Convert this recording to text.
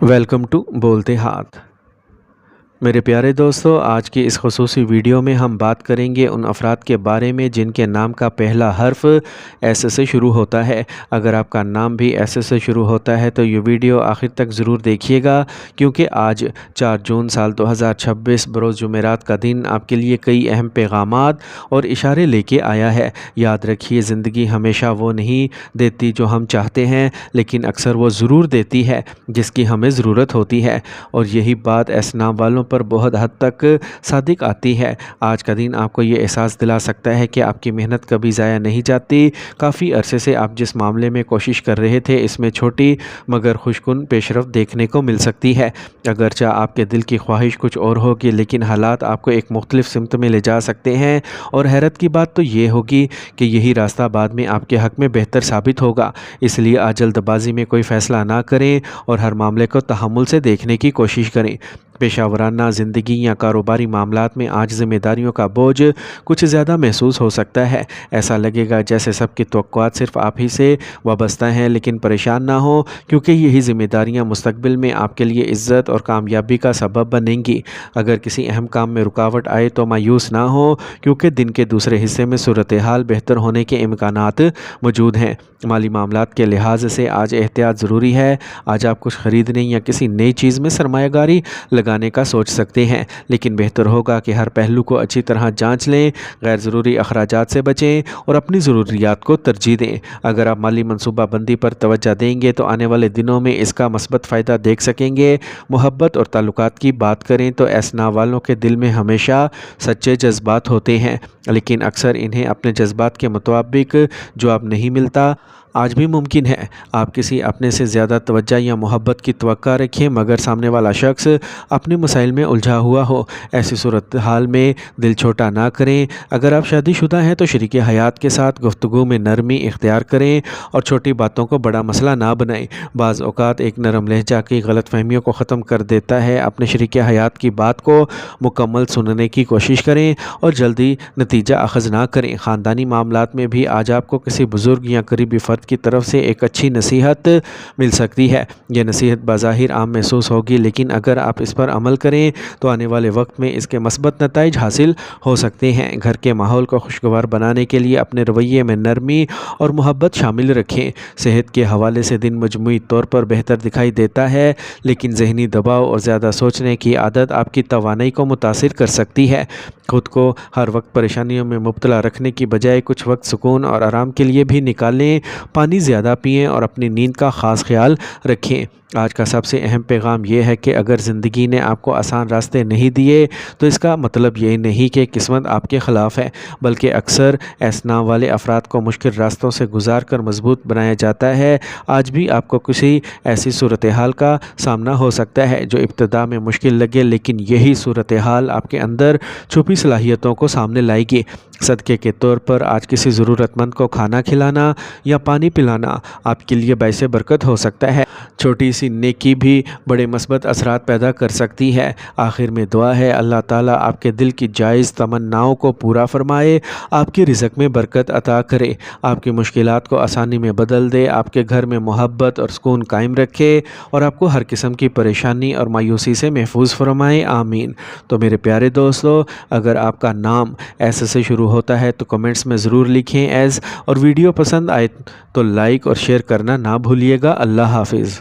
Welcome to بولتے ہاتھ۔ میرے پیارے دوستو، آج کی اس خصوصی ویڈیو میں ہم بات کریں گے ان افراد کے بارے میں جن کے نام کا پہلا حرف ایس سے شروع ہوتا ہے۔ اگر آپ کا نام بھی ایس سے شروع ہوتا ہے تو یہ ویڈیو آخر تک ضرور دیکھیے گا، کیونکہ آج 4 جون سال 2026 بروز جمعرات کا دن آپ کے لیے کئی اہم پیغامات اور اشارے لے کے آیا ہے۔ یاد رکھیے، زندگی ہمیشہ وہ نہیں دیتی جو ہم چاہتے ہیں، لیکن اکثر وہ ضرور دیتی ہے جس کی ہمیں ضرورت ہوتی ہے، اور یہی بات ایس نام والوں پر بہت حد تک صادق آتی ہے۔ آج کا دن آپ کو یہ احساس دلا سکتا ہے کہ آپ کی محنت کبھی ضائع نہیں جاتی۔ کافی عرصے سے آپ جس معاملے میں کوشش کر رہے تھے، اس میں چھوٹی مگر خوشکن پیشرفت دیکھنے کو مل سکتی ہے۔ اگرچہ آپ کے دل کی خواہش کچھ اور ہوگی، لیکن حالات آپ کو ایک مختلف سمت میں لے جا سکتے ہیں، اور حیرت کی بات تو یہ ہوگی کہ یہی راستہ بعد میں آپ کے حق میں بہتر ثابت ہوگا۔ اس لیے آج جلد بازی میں کوئی فیصلہ نہ کریں اور ہر معاملے کو تحمل سے دیکھنے کی کوشش کریں۔ پیشہ ورانہ زندگی یا کاروباری معاملات میں آج ذمہ داریوں کا بوجھ کچھ زیادہ محسوس ہو سکتا ہے۔ ایسا لگے گا جیسے سب کی توقعات صرف آپ ہی سے وابستہ ہیں، لیکن پریشان نہ ہو، کیونکہ یہی ذمہ داریاں مستقبل میں آپ کے لیے عزت اور کامیابی کا سبب بنیں گی۔ اگر کسی اہم کام میں رکاوٹ آئے تو مایوس نہ ہو، کیونکہ دن کے دوسرے حصے میں صورتحال بہتر ہونے کے امکانات موجود ہیں۔ مالی معاملات کے لحاظ سے آج احتیاط ضروری ہے۔ آج آپ کچھ خریدنے یا کسی نئی چیز میں سرمایہ کاری لگانے کا سوچ سکتے ہیں، لیکن بہتر ہوگا کہ ہر پہلو کو اچھی طرح جانچ لیں، غیر ضروری اخراجات سے بچیں اور اپنی ضروریات کو ترجیح دیں۔ اگر آپ مالی منصوبہ بندی پر توجہ دیں گے تو آنے والے دنوں میں اس کا مثبت فائدہ دیکھ سکیں گے۔ محبت اور تعلقات کی بات کریں تو ایس نام والوں کے دل میں ہمیشہ سچے جذبات ہوتے ہیں، لیکن اکثر انہیں اپنے جذبات کے مطابق جواب نہیں ملتا۔ آج بھی ممکن ہے آپ کسی اپنے سے زیادہ توجہ یا محبت کی توقع رکھیں، مگر سامنے والا شخص اپنے مسائل میں الجھا ہوا ہو۔ ایسی صورتحال میں دل چھوٹا نہ کریں۔ اگر آپ شادی شدہ ہیں تو شریک حیات کے ساتھ گفتگو میں نرمی اختیار کریں اور چھوٹی باتوں کو بڑا مسئلہ نہ بنائیں۔ بعض اوقات ایک نرم لہجہ کی غلط فہمیوں کو ختم کر دیتا ہے۔ اپنے شریک حیات کی بات کو مکمل سننے کی کوشش کریں اور جلدی نتیجہ اخذ نہ کریں۔ خاندانی معاملات میں بھی آج آپ کو کسی بزرگ یا قریبی فرد کی طرف سے ایک اچھی نصیحت مل سکتی ہے۔ یہ نصیحت بظاہر عام محسوس ہوگی، لیکن اگر آپ اس پر عمل کریں تو آنے والے وقت میں اس کے مثبت نتائج حاصل ہو سکتے ہیں۔ گھر کے ماحول کو خوشگوار بنانے کے لیے اپنے رویے میں نرمی اور محبت شامل رکھیں۔ صحت کے حوالے سے دن مجموعی طور پر بہتر دکھائی دیتا ہے، لیکن ذہنی دباؤ اور زیادہ سوچنے کی عادت آپ کی توانائی کو متاثر کر سکتی ہے۔ خود کو ہر وقت پریشانیوں میں مبتلا رکھنے کی بجائے کچھ وقت سکون اور آرام کے لیے بھی نکالیں۔ پانی زیادہ پئیں اور اپنی نیند کا خاص خیال رکھیں۔ آج کا سب سے اہم پیغام یہ ہے کہ اگر زندگی نے آپ کو آسان راستے نہیں دیے تو اس کا مطلب یہ نہیں کہ قسمت آپ کے خلاف ہے، بلکہ اکثر ایس نام والے افراد کو مشکل راستوں سے گزار کر مضبوط بنایا جاتا ہے۔ آج بھی آپ کو کسی ایسی صورتحال کا سامنا ہو سکتا ہے جو ابتدا میں مشکل لگے، لیکن یہی صورتحال آپ کے اندر چھپی صلاحیتوں کو سامنے لائے گی۔ صدقے کے طور پر آج کسی ضرورت مند کو کھانا کھلانا یا پانی پلانا آپ کے لیے باعث برکت ہو سکتا ہے۔ چھوٹی سی نیکی بھی بڑے مثبت اثرات پیدا کر سکتی ہے۔ آخر میں دعا ہے اللہ تعالیٰ آپ کے دل کی جائز تمناؤں کو پورا فرمائے، آپ کے رزق میں برکت عطا کرے، آپ کی مشکلات کو آسانی میں بدل دے، آپ کے گھر میں محبت اور سکون قائم رکھے، اور آپ کو ہر قسم کی پریشانی اور مایوسی سے محفوظ فرمائے، آمین۔ تو میرے پیارے دوستو، اگر آپ کا نام ایس سے شروع ہوتا ہے تو کمنٹس میں ضرور لکھیں ایس، اور ویڈیو پسند آئے تو لائک اور شیئر کرنا نہ بھولیے گا۔ اللہ حافظ۔